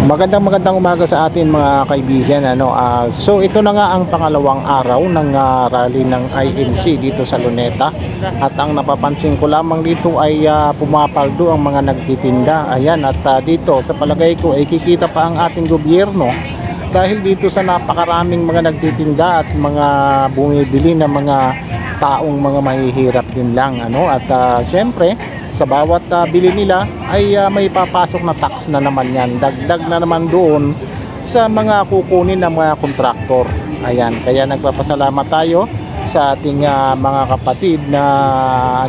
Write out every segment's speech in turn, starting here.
Magandang umaga sa atin mga kaibigan, ano. So ito na nga ang pangalawang araw ng rally ng INC dito sa Luneta. At ang napapansin ko lamang dito ay pumapaldo ang mga nagtitinda. Ayan, at dito sa palagay ko ay kikita pa ang ating gobyerno dahil dito sa napakaraming mga nagtitinda at mga bumibili ng mga taong mga mahihirap din lang, ano. At siyempre sa bawat bili nila ay may papasok na tax na naman yan. Dagdag na naman doon sa mga kukunin ng mga kontraktor. Ayan, kaya nagpapasalamat tayo sa ating mga kapatid na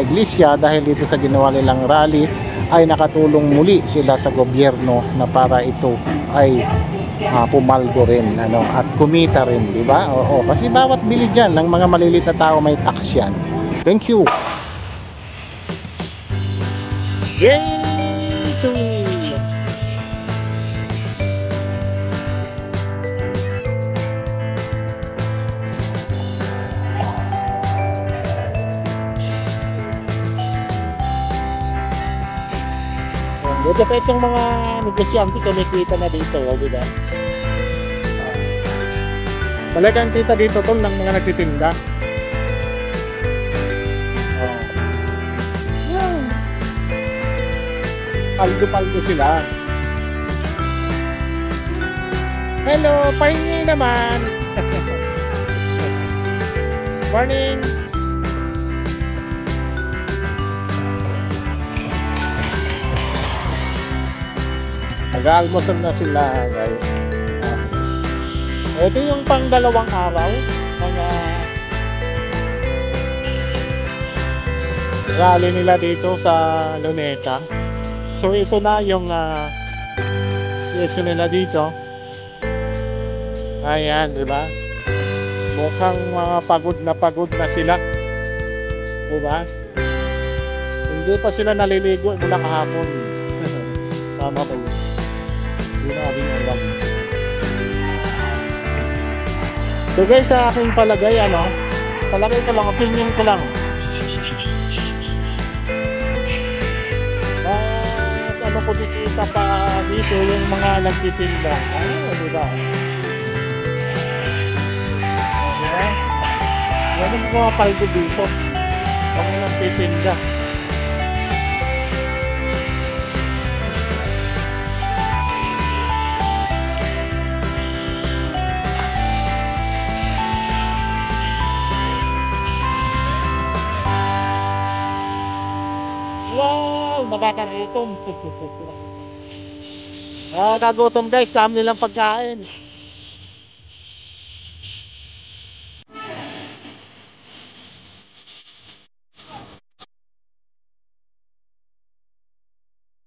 iglesia dahil dito sa ginawa nilang rally ay nakatulong muli sila sa gobyerno na para ito ay pumaldo rin, ano, at kumita rin, di ba? Oo, kasi bawat bili dyan ng mga maliliit na tao may tax yan. Thank you. Yay! Buti pa itong mga negosyante kumikita na dito, di ba? Talagang kita dito tol ng mga nagtitinda. Paldo-paldo sila. Hello, pahingi naman. Morning. Nag-almusal na sila, guys. Ito yung pang dalawang araw ng rally nila dito sa Luneta. So ito na yung yeso nila dito. Ayan, di ba? Mukhang pagod na sila. Di ba? Hindi pa sila naliligo mula kahapon. Tama po. Hindi na kami alam. So guys, sa aking palagay, palagay ko lang, opinion ko lang. Kumikita pa dito yung mga nagtitinda. Diba? Diba? Yan yung mga paldo dito. Mga nagtitinda. Nakakagutom. Nakakagutom guys, dami nilang pagkain.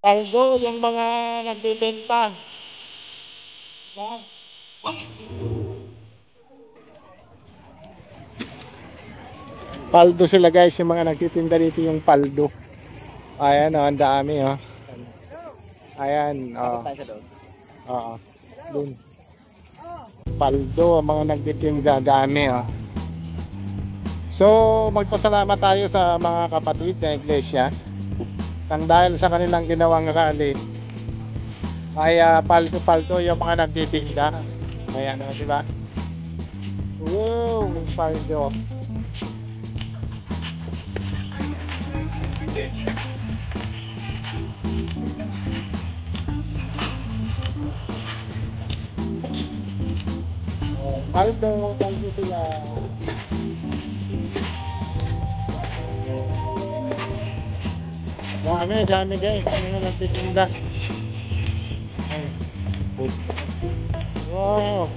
Paldo yung mga nagbibenta. Paldo sila guys, yung mga nagtitinda dito yung paldo. Ayan, ang dami, Ayan, Oo. Dun. Paldo, ang mga nagtitinda, dami, So, magpasalamat tayo sa mga kapatid na iglesia. Nang dahil sa kanilang ginawang rally, ay paldo-paldo yung mga nagtitinda. Ayan, di ba? Wow, paldo. Paldo, paldo sila. Dami guys, ano na nagtitinda. Wow.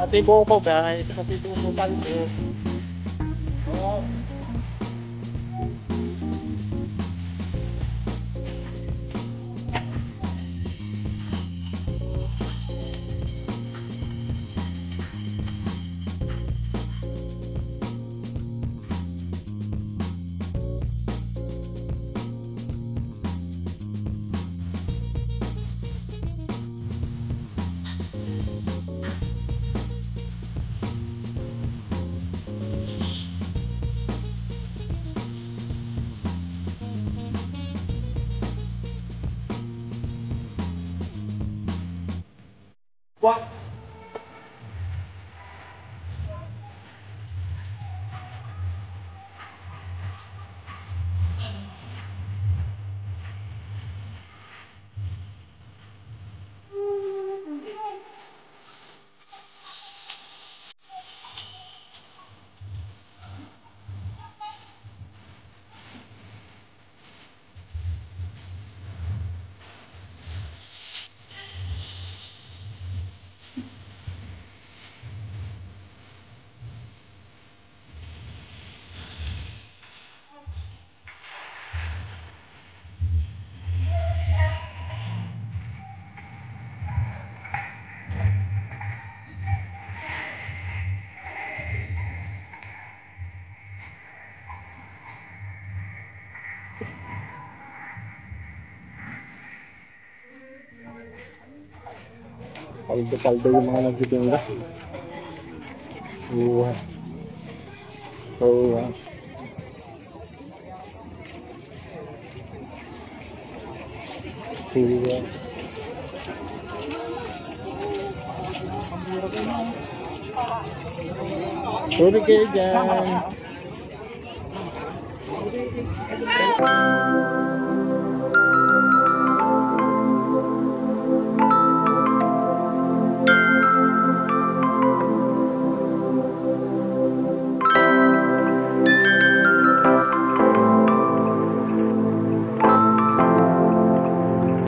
Ati buko ba? Isa pati buko tanto. Oh. What? Paldo-paldo yung mga nagtitinda. Oo. Oo. Oo. Tubig kayo dyan.